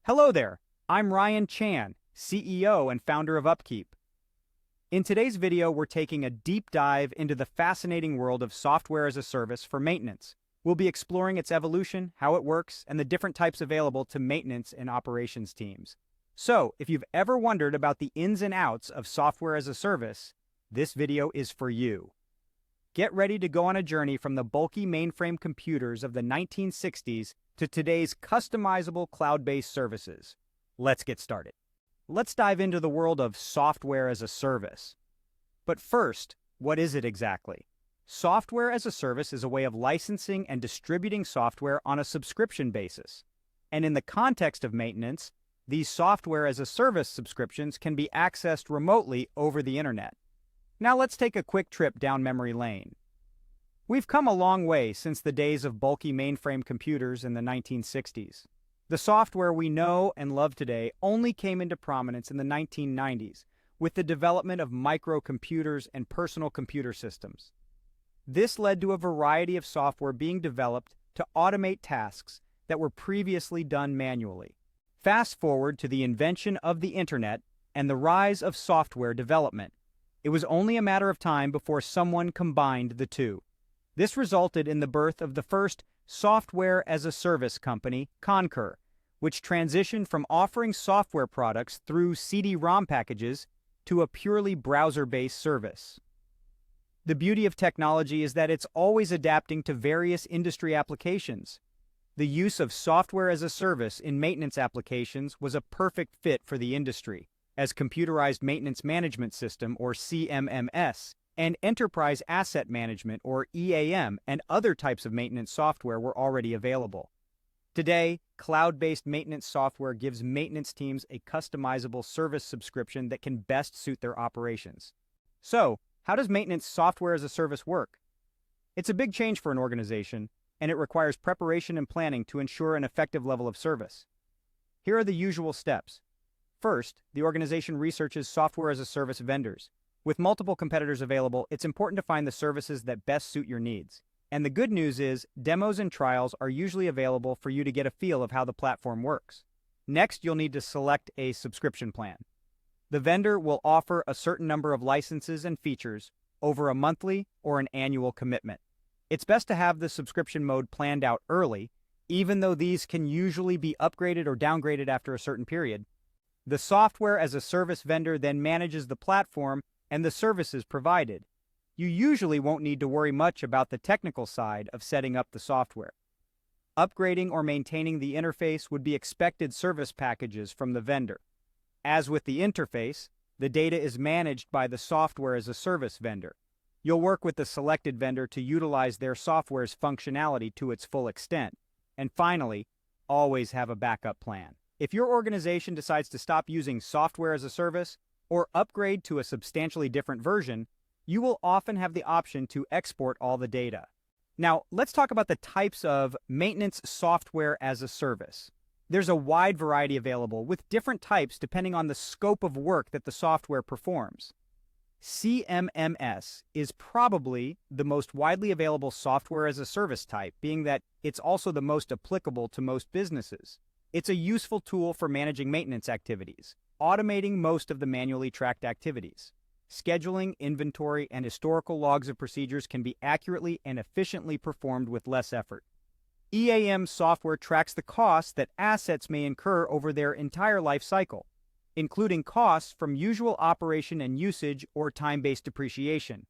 Hello there, I'm Ryan Chan, CEO and founder of UpKeep. In today's video, we're taking a deep dive into the fascinating world of software as a service for maintenance. We'll be exploring its evolution, how it works, and the different types available to maintenance and operations teams. So, if you've ever wondered about the ins and outs of software as a service, this video is for you. Get ready to go on a journey from the bulky mainframe computers of the 1960s to today's customizable cloud-based services. Let's get started. Let's dive into the world of software as a service. But first, what is it exactly? Software as a service is a way of licensing and distributing software on a subscription basis. And in the context of maintenance, these software as a service subscriptions can be accessed remotely over the internet. Now let's take a quick trip down memory lane. We've come a long way since the days of bulky mainframe computers in the 1960s. The software we know and love today only came into prominence in the 1990s with the development of microcomputers and personal computer systems. This led to a variety of software being developed to automate tasks that were previously done manually. Fast forward to the invention of the internet and the rise of software development. It was only a matter of time before someone combined the two. This resulted in the birth of the first software as a service company, Concur, which transitioned from offering software products through CD-ROM packages to a purely browser-based service. The beauty of technology is that it's always adapting to various industry applications. The use of software as a service in maintenance applications was a perfect fit for the industry, as Computerized Maintenance Management System, or CMMS, and Enterprise Asset Management, or EAM, and other types of maintenance software were already available. Today, cloud-based maintenance software gives maintenance teams a customizable service subscription that can best suit their operations. So, how does maintenance software as a service work? It's a big change for an organization, and it requires preparation and planning to ensure an effective level of service. Here are the usual steps. First, the organization researches software as a service vendors. With multiple competitors available, it's important to find the services that best suit your needs. And the good news is, demos and trials are usually available for you to get a feel of how the platform works. Next, you'll need to select a subscription plan. The vendor will offer a certain number of licenses and features over a monthly or an annual commitment. It's best to have the subscription mode planned out early, even though these can usually be upgraded or downgraded after a certain period. The software as a service vendor then manages the platform and the services provided. You usually won't need to worry much about the technical side of setting up the software. Upgrading or maintaining the interface would be expected service packages from the vendor. As with the interface, the data is managed by the software as a service vendor. You'll work with the selected vendor to utilize their software's functionality to its full extent. And finally, always have a backup plan. If your organization decides to stop using software as a service or upgrade to a substantially different version, you will often have the option to export all the data. Now, let's talk about the types of maintenance software as a service. There's a wide variety available, with different types depending on the scope of work that the software performs. CMMS is probably the most widely available software as a service type, being that it's also the most applicable to most businesses. It's a useful tool for managing maintenance activities, automating most of the manually tracked activities. Scheduling, inventory, and historical logs of procedures can be accurately and efficiently performed with less effort. EAM software tracks the costs that assets may incur over their entire life cycle, including costs from usual operation and usage or time-based depreciation.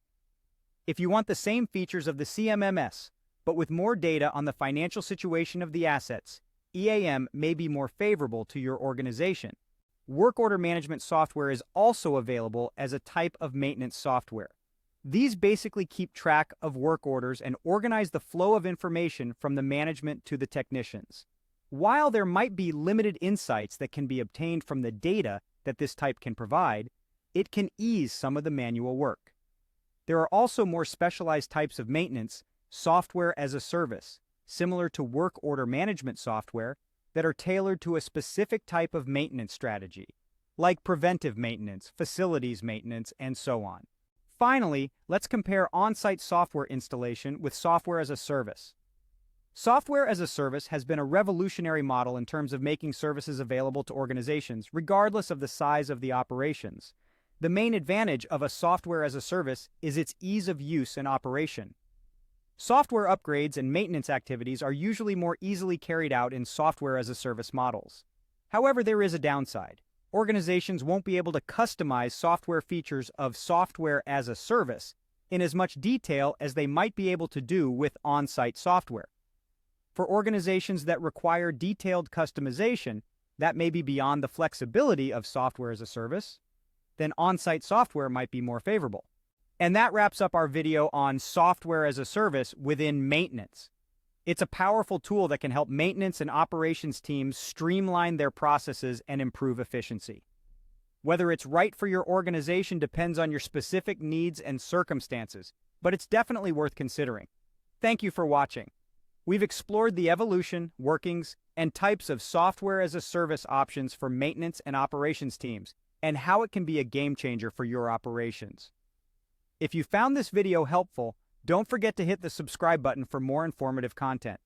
If you want the same features of the CMMS, but with more data on the financial situation of the assets, EAM may be more favorable to your organization. Work order management software is also available as a type of maintenance software. These basically keep track of work orders and organize the flow of information from the management to the technicians. While there might be limited insights that can be obtained from the data that this type can provide, it can ease some of the manual work. There are also more specialized types of maintenance, software as a service, similar to work order management software, that are tailored to a specific type of maintenance strategy, like preventive maintenance, facilities maintenance, and so on. Finally, let's compare on-site software installation with software as a service. Software as a service has been a revolutionary model in terms of making services available to organizations, regardless of the size of the operations. The main advantage of a software as a service is its ease of use and operation. Software upgrades and maintenance activities are usually more easily carried out in software as a service models. However, there is a downside. Organizations won't be able to customize software features of software as a service in as much detail as they might be able to do with on-site software. For organizations that require detailed customization that may be beyond the flexibility of software as a service, then on-site software might be more favorable. And that wraps up our video on software as a service within maintenance. It's a powerful tool that can help maintenance and operations teams streamline their processes and improve efficiency. Whether it's right for your organization depends on your specific needs and circumstances, but it's definitely worth considering. Thank you for watching. We've explored the evolution, workings, and types of software as a service options for maintenance and operations teams, and how it can be a game changer for your operations. If you found this video helpful, don't forget to hit the subscribe button for more informative content.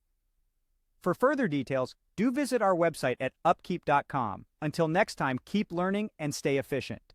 For further details, do visit our website at upkeep.com. Until next time, keep learning and stay efficient.